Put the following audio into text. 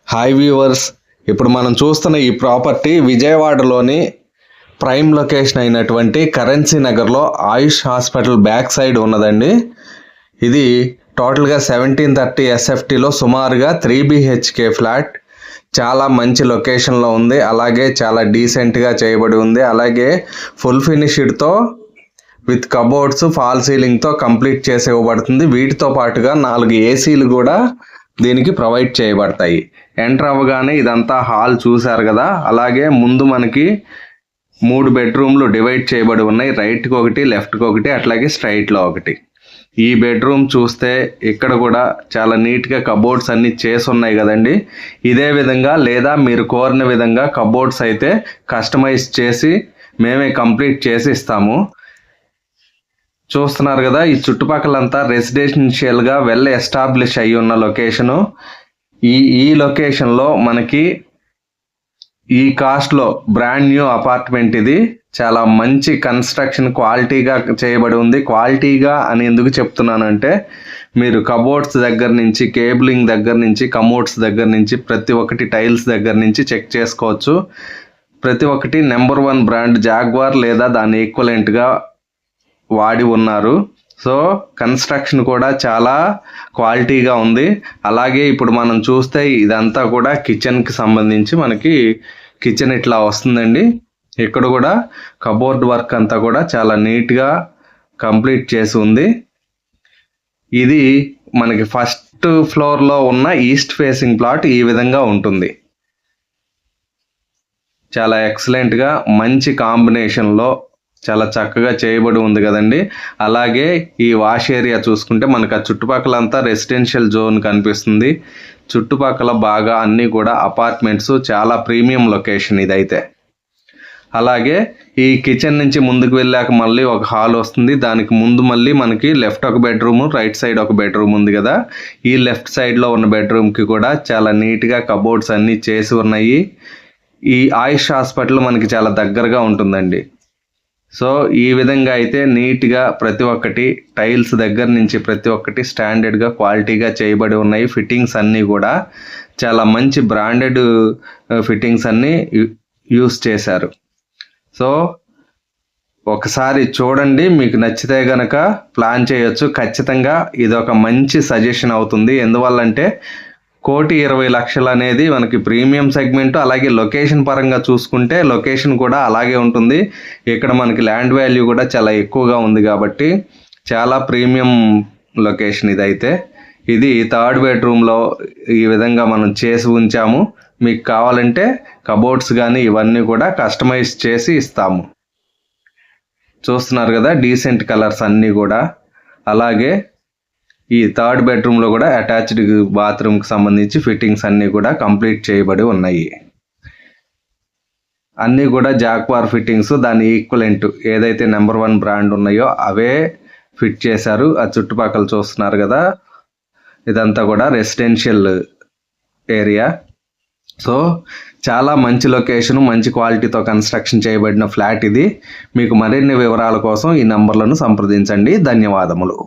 Hi viewers, ఇప్పుడు మనం చూస్తున్న ఈ ప్రాపర్టీ విజయవాడలోని ప్రైమ్ లొకేషన్ అయినటువంటి కరెన్సీ నగర్లో ఆయుష్ హాస్పిటల్ బ్యాక్ సైడ్ ఉన్నదండి. ఇది టోటల్గా 1730 SFTలో సుమారుగా 3 BHK ఫ్లాట్. చాలా మంచి లొకేషన్లో ఉంది, అలాగే చాలా డీసెంట్గా చేయబడి ఉంది. అలాగే ఫుల్ ఫినిష్డ్తో విత్ కబోర్డ్స్ ఫాల్ సీలింగ్తో కంప్లీట్ చేసి ఇవ్వబడుతుంది. వీటితో పాటుగా 4 ఏసీలు కూడా దీనికి ప్రొవైడ్ చేయబడతాయి. ఎంటర్ అవ్వగానే ఇదంతా హాల్ చూశారు కదా, అలాగే ముందు మనకి 3 బెడ్రూమ్లు డివైడ్ చేయబడి ఉన్నాయి. రైట్కి ఒకటి, లెఫ్ట్కి ఒకటి, అట్లాగే స్ట్రైట్లో ఒకటి. ఈ బెడ్రూమ్ చూస్తే ఇక్కడ కూడా చాలా నీట్గా కబోర్డ్స్ అన్నీ చేసి ఉన్నాయి కదండి. ఇదే విధంగా లేదా మీరు కోరిన విధంగా కబోర్డ్స్ అయితే కస్టమైజ్ చేసి మేమే కంప్లీట్ చేసి ఇస్తాము. చూస్తున్నారు కదా, ఈ చుట్టుపక్కలంతా రెసిడెన్షియల్గా వెల్ ఎస్టాబ్లిష్ అయ్యి ఉన్న లొకేషను. ఈ లొకేషన్లో మనకి ఈ కాస్ట్లో బ్రాండ్ న్యూ అపార్ట్మెంట్. ఇది చాలా మంచి కన్స్ట్రక్షన్ క్వాలిటీగా చేయబడి ఉంది. క్వాలిటీగా అని ఎందుకు చెప్తున్నానంటే, మీరు కబోర్డ్స్ దగ్గర నుంచి, కేబులింగ్ దగ్గర నుంచి, కమోడ్స్ దగ్గర నుంచి, ప్రతి ఒక్కటి టైల్స్ దగ్గర నుంచి చెక్ చేసుకోవచ్చు. ప్రతి ఒక్కటి నెంబర్ 1 బ్రాండ్ జాగ్వార్ లేదా దాని ఈక్వలెంట్గా వాడి ఉన్నారు. సో కన్స్ట్రక్షన్ కూడా చాలా క్వాలిటీగా ఉంది. అలాగే ఇప్పుడు మనం చూస్తే ఇదంతా కూడా కిచెన్కి సంబంధించి మనకి కిచెన్ ఇట్లా వస్తుందండి. ఇక్కడ కూడా కబోర్డ్ వర్క్ అంతా కూడా చాలా నీట్గా కంప్లీట్ చేసి ఉంది. ఇది మనకి ఫస్ట్ ఫ్లోర్లో ఉన్న ఈస్ట్ ఫేసింగ్ ప్లాట్ ఈ విధంగా ఉంటుంది. చాలా ఎక్సలెంట్గా మంచి కాంబినేషన్లో చాలా చక్కగా చేయబడి ఉంది కదండి. అలాగే ఈ వాష్ ఏరియా చూసుకుంటే మనకు ఆ చుట్టుపక్కలంతా రెసిడెన్షియల్ జోన్ కనిపిస్తుంది. చుట్టుపక్కల బాగా అన్నీ కూడా అపార్ట్మెంట్స్, చాలా ప్రీమియం లొకేషన్ ఇదైతే. అలాగే ఈ కిచెన్ నుంచి ముందుకు వెళ్ళాక మళ్ళీ ఒక హాల్ వస్తుంది. దానికి ముందు మళ్ళీ మనకి లెఫ్ట్ ఒక బెడ్రూమ్, రైట్ సైడ్ ఒక బెడ్రూమ్ ఉంది కదా. ఈ లెఫ్ట్ సైడ్లో ఉన్న బెడ్రూమ్కి కూడా చాలా నీట్గా కబోర్డ్స్ అన్నీ చేసి ఉన్నాయి. ఈ ఆయుష్ హాస్పిటల్ మనకి చాలా దగ్గరగా ఉంటుందండి. సో ఈ విధంగా అయితే నీట్గా ప్రతి ఒక్కటి టైల్స్ దగ్గర నుంచి ప్రతి ఒక్కటి స్టాండర్డ్గా క్వాలిటీగా చేయబడి ఉన్నాయి. ఫిట్టింగ్స్ అన్నీ కూడా చాలా మంచి బ్రాండెడ్ ఫిట్టింగ్స్ అన్నీ యూస్ చేశారు. సో ఒకసారి చూడండి, మీకు నచ్చితే గనక ప్లాన్ చేయొచ్చు. ఖచ్చితంగా ఇది ఒక మంచి సజెషన్ అవుతుంది. ఎందువల్లంటే 1,20,00,000 అనేది మనకి ప్రీమియం సెగ్మెంట్. అలాగే లొకేషన్ పరంగా చూసుకుంటే లొకేషన్ కూడా అలాగే ఉంటుంది. ఇక్కడ మనకి ల్యాండ్ వాల్యూ కూడా చాలా ఎక్కువగా ఉంది కాబట్టి చాలా ప్రీమియం లొకేషన్ ఇదైతే. ఇది 3rd బెడ్రూమ్లో ఈ విధంగా మనం చేసి ఉంచాము. మీకు కావాలంటే కబోర్డ్స్ కానీ ఇవన్నీ కూడా కస్టమైజ్ చేసి ఇస్తాము. చూస్తున్నారు కదా, డీసెంట్ కలర్స్ అన్నీ కూడా. అలాగే ఈ 3rd బెడ్రూమ్లో కూడా అటాచ్డ్ బాత్రూమ్కి సంబంధించి ఫిట్టింగ్స్ అన్నీ కూడా కంప్లీట్ చేయబడి ఉన్నాయి. అన్నీ కూడా జాక్వార్ ఫిట్టింగ్స్, దాని ఈక్వలెంట్ ఏదైతే నెంబర్ 1 బ్రాండ్ ఉన్నాయో అవే ఫిట్ చేశారు. ఆ చుట్టుపక్కల చూస్తున్నారు కదా, ఇదంతా కూడా రెసిడెన్షియల్ ఏరియా. సో చాలా మంచి లొకేషన్, మంచి క్వాలిటీతో కన్స్ట్రక్షన్ చేయబడిన ఫ్లాట్ ఇది. మీకు మరిన్ని వివరాల కోసం ఈ నంబర్లను సంప్రదించండి. ధన్యవాదములు.